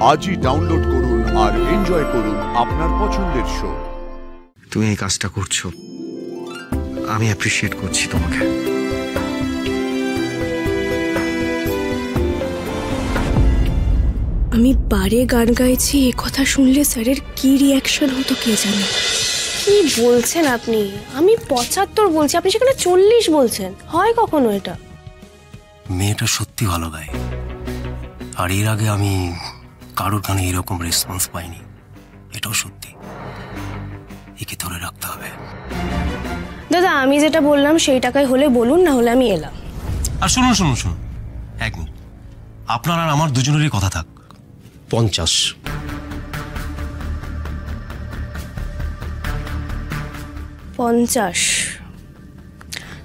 আজই ডাউনলোড করুন আর এনজয় করুন আপনার পছন্দের শো। তুমি এই কাজটা করছো, আমি অ্যাপ্রিশিয়েট করছি তোমাকে। আমি বারে গান গাইছি, এ কথা শুনলে স্যারের কি রিয়াকশন হতো কে জানে। কি বলছেন আপনি? আমি 75 বলছি, আপনি সেখানে 40 বলছেন। হয় কখনো এটা? মেয়েটা সত্যি ভালো গায়, আর এর আগে আমি কারোর গানে এরকম রেসপন্স পাইনি। এটাও সত্যি, একে ধরে রাখতে হবে। দাদা, আমি যেটা বললাম সেই টাকায় হলে বলুন, না হলে আমি এলাম। আর শুনুন শুনুন শুনুন, এক মিনিট, আপনার আর আমার দুজনেরই কথা থাক। 50।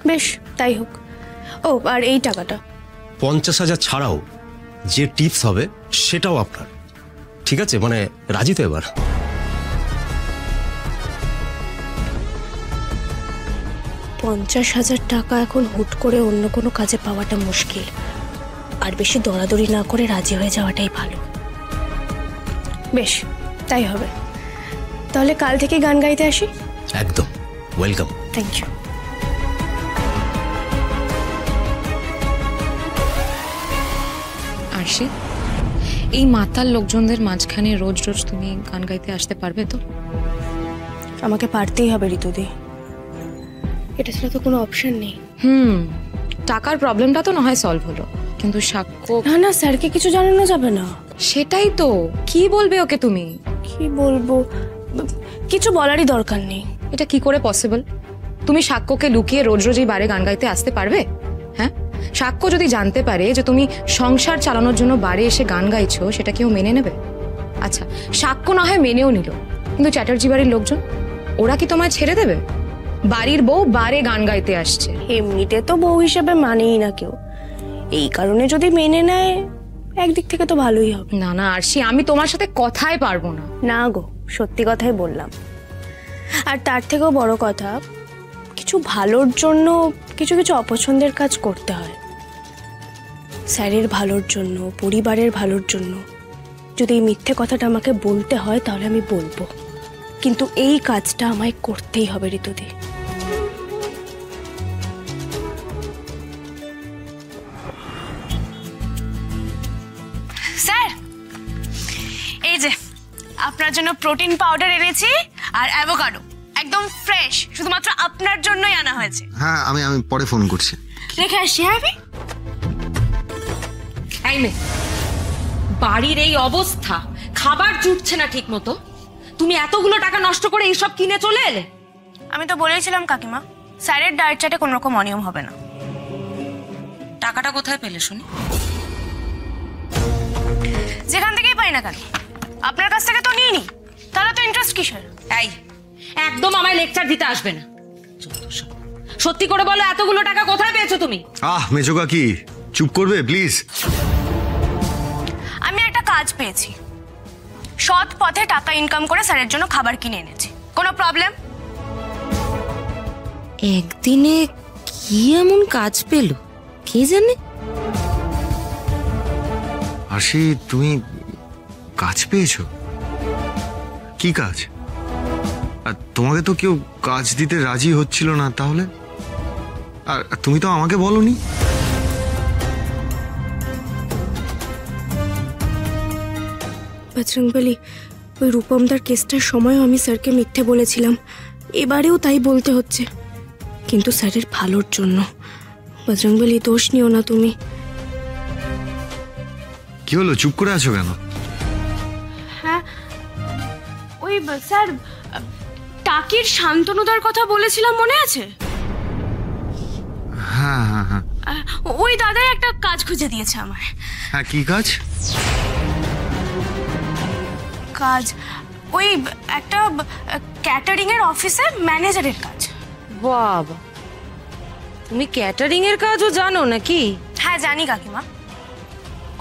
বেশ, তাই হোক। ও, আর এই টাকাটা 50,000 ছাড়াও যে টিপস হবে সেটাও আপনার, ঠিক আছে? মানে রাজি তো এবার? 50,000 টাকা এখন হুট করে অন্য কোনো কাজে পাওয়াটা মুশকিল, আর বেশি দৌড়াদৌড়ি না করে রাজি হয়ে যাওয়াটাই ভালো। বেশ, তাই হবে। তাহলে কাল থেকে গান গাইতে আসি। একদম, ওয়েলকাম। Thank you. আরশি, এই মাতাল লোকজনদের মাঝখানে রোজ রোজ তুমি গান গাইতে আসতে পারবে তো? আমাকে পারতেই হবে ঋতুদি, এটা ছাড়া তো কোনো অপশন নেই। টাকার প্রবলেমটা তো না হয় সলভ হলো, কিন্তু সাক্ষ্য। না, স্যারকে কিছু জানানো যাবে না। সেটাই তো, কি বলবে ওকে তুমি? কি বলবো? কিছু বলারই দরকার নেই। এটা কি করে পসিবল? তুমি সাক্ষ্যকে লুকিয়ে রোজ রোজ এই বারে গান গাইতে আসতে পারবে? হ্যাঁ, সাক্ষ্য যদি জানতে পারে যে তুমি সংসার চালানোর জন্য বারে এসে গান গাইছো, সেটা কেউ মেনে নেবে? আচ্ছা, সাক্ষ্য না হয় মেনেও নিল, কিন্তু চ্যাটার্জি বাড়ির লোকজন, ওরা কি তোমায় ছেড়ে দেবে? বাড়ির বউ বারে গান গাইতে আসছে, এমনিতে তো বউ হিসেবে মানেই না কেউ, এই কারণে যদি মেনে নেয় একদিক থেকে তো ভালোই হবে। না না আরশি, আমি তোমার সাথে কথাই পারবো না। না গো, সত্যি কথাই বললাম। আর তার থেকেও বড় কথা, কিছু ভালোর জন্য কিছু কিছু অপছন্দের কাজ করতে হয়। স্যারের ভালোর জন্য, পরিবারের ভালোর জন্য যদি এই মিথ্যে কথাটা আমাকে বলতে হয় তাহলে আমি বলবো, কিন্তু এই কাজটা আমায় করতেই হবে ঋতুদি। স্যার, এই যে আপনার জন্য প্রোটিন পাউডার এনেছি আর অ্যাভোকাডো, একদম ফ্রেশ, শুধুমাত্র আপনার জন্যই আনা হয়েছে। হ্যাঁ, আমি পরে ফোন করছি। রেখে আসছি। হ্যাঁ, এই মেয়ে, বাড়ির এই অবস্থা, খাবার জুটছে না ঠিক মতো, তুমি এতগুলো টাকা নষ্ট করে এইসব কিনে চলে এলে? আমি তো বলেইছিলাম কাকিমা, স্যারের ডায়েট চার্টে কোনো রকম অনিয়ম হবে না। টাকাটা কোথায় পেলে শুনি? যেখান থেকেই পাই না কেন, আপনার কাছ থেকে তো নিইনি, তাহলে তো ইন্টারেস্ট কিসের? এই, একদম আমায় লেকচার দিতে আসবে না। সত্যি করে বলো, এতগুলো টাকা কোথায় পেয়েছো তুমি? মেজো কাকি, চুপ করবে প্লিজ? আমি একটা কাজ পেয়েছি, সৎ পথে টাকা ইনকাম করে স্যারের জন্য খাবার কিনে এনেছি। কোনো প্রবলেম? একদিনে কি এমন কাজ পেল কে জানে? আরশি, তুমি কাজ পেয়েছো? কি কাজ? আর তোমাকে তো কেউ কাজ দিতে রাজি হচ্ছিল না, তাহলে? আর তুমি তো আমাকে বলোনি। বজরংবলী, ওই রূপমদার কেসটার সময়ও আমি স্যারকে মিথ্যে বলেছিলাম, এবারেও তাই বলতে হচ্ছে, কিন্তু স্যারের ভালোর জন্য। বজরংবলী, দোষ নিও না তুমি। কি হলো, চুপ করে আছো কেন? হ্যাঁ, ওই স্যার, টাকির শান্তনুদার কথা বলেছিলাম, মনে আছে? হ্যাঁ হ্যাঁ হ্যাঁ, ওই দাদাই একটা কাজ খুঁজে দিয়েছে আমায়। হ্যাঁ, কি কাজ? কাজ ওই একটা ক্যাটারিং এর অফিসে ম্যানেজারের কাজ। বাবা, তুমি ক্যাটারিং এর কাজও জানো নাকি? হ্যাঁ, জানি কাকিমা,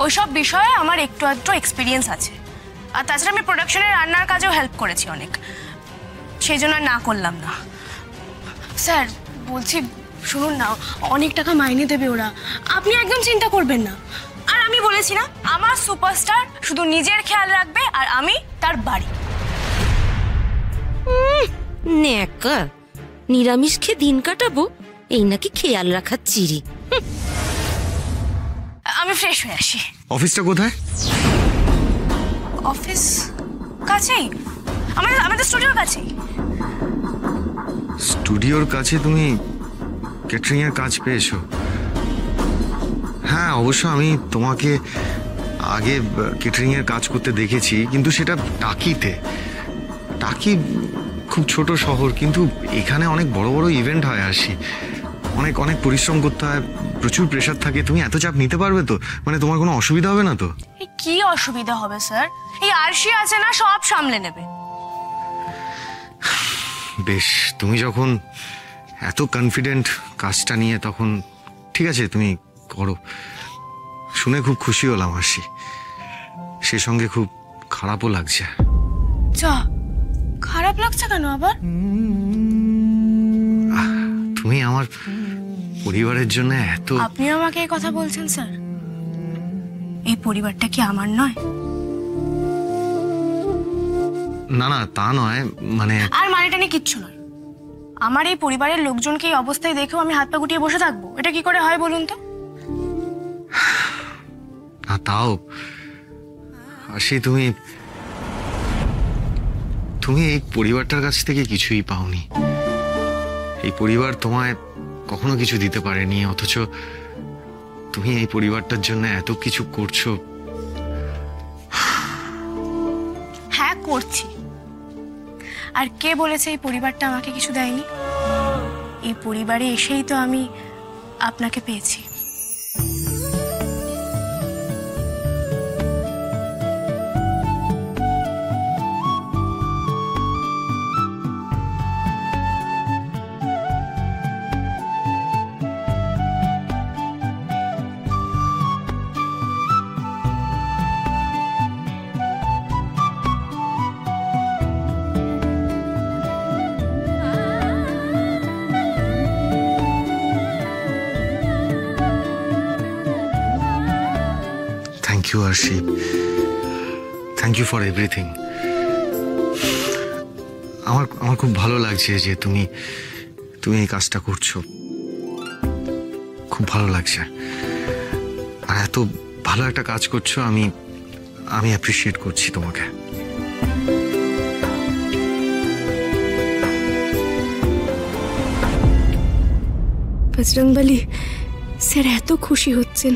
ওইসব বিষয়ে আমার একটু আধটু এক্সপিরিয়েন্স আছে, আর তাছাড়া আমি প্রোডাকশনের রান্নার কাজেও হেল্প করেছি অনেক, সেই জন্য না করলাম না। স্যার বলছি, শুনুন না, অনেক টাকা মাইনে দেবে ওরা, আপনি একদম চিন্তা করবেন না। আর আমি বলেছি না, আমার সুপারস্টার শুধু নিজের খেয়াল রাখবে আর আমি তার বাড়ি। ন্যাকা, নিরামিষ খেয়ে দিন কাটাবো, এই নাকি খেয়াল রাখার চিড়ি। আমি ফ্রেশ হয়ে আসি। অফিসটা কোথায়? অফিস কাছেই, আমাদের স্টুডিওর কাছেই। স্টুডিওর কাছে তুমি ক্যাটারিং এর কাজ পেয়েছো? হ্যাঁ, অবশ্য আমি তোমাকে আগে ক্যাটারিং এর কাজ করতে দেখেছি, কিন্তু সেটা টাকিতে। টাকি খুব ছোট শহর, কিন্তু এখানে অনেক বড় বড় ইভেন্ট হয়। আসি অনেক অনেক পরিশ্রম করতে হয়, প্রচুর প্রেশার থাকে। তুমি এত চাপ নিতে পারবে তো? মানে তোমার কোনো অসুবিধা হবে না তো? কি অসুবিধা হবে স্যার? এই আরশি আছে না, সব সামলে নেবে। বেশ, তুমি যখন এত কনফিডেন্ট কাজটা নিয়ে, তখন ঠিক আছে, তুমি করো। শুনে খুব খুশি হলাম আরশি, সে সঙ্গে খুব খারাপও লাগছে। যা, খারাপ লাগছে কেন আবার? তুমি আমার পরিবারের জন্য এত। আপনি আমাকে এই কথা বলছেন স্যার? এই পরিবারটা কি আমার নয়? না না, তা নয়, মানে। আর মানেটা নিয়ে কিচ্ছু নয়। আমার এই পরিবারের লোকজনকে এই অবস্থায় দেখেও আমি হাত পা গুটিয়ে বসে থাকবো? এটা কি করে হয় বলুন তো? না, তাও আরশি, তুমি এই পরিবারটার কাছ থেকে কিছুই পাওনি। এই পরিবার তোমায় কখনো কিছু দিতে পারেনি, অথচ তুমি এই পরিবারটার জন্য এত কিছু করছো। হ্যাঁ, করছি। আর কে বলেছে এই পরিবারটা আমাকে কিছু দেয়নি? এই পরিবারে এসেই তো আমি আপনাকে পেয়েছি। Thank you Arshi, thank you for everything. আমার খুব ভালো লাগছে যে তুমি এই কাজটা করছো, খুব ভালো লাগছে। আর এত ভালো একটা কাজ করছো, আমি অ্যাপ্রিসিয়েট করছি তোমাকে। বজরংবলী, স্যার এত খুশি হচ্ছেন,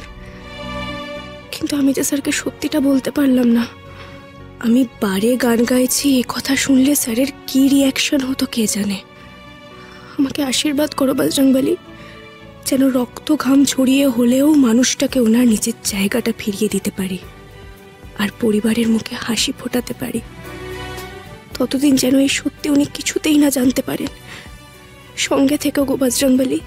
কিন্তু আমি যে স্যারকে সত্যিটা বলতে পারলাম না। আমি বারে গান গাইছি, এ কথা শুনলে স্যারের কি রিয়াকশন হতো কে জানে। আমাকে আশীর্বাদ করো বজরংবলী, যেন রক্ত ঘাম ছড়িয়ে হলেও মানুষটাকে ওনার নিজের জায়গাটা ফিরিয়ে দিতে পারি, আর পরিবারের মুখে হাসি ফোটাতে পারি। ততদিন যেন এই সত্যি উনি কিছুতেই না জানতে পারেন। সঙ্গে থেকো গো বজরংবলী।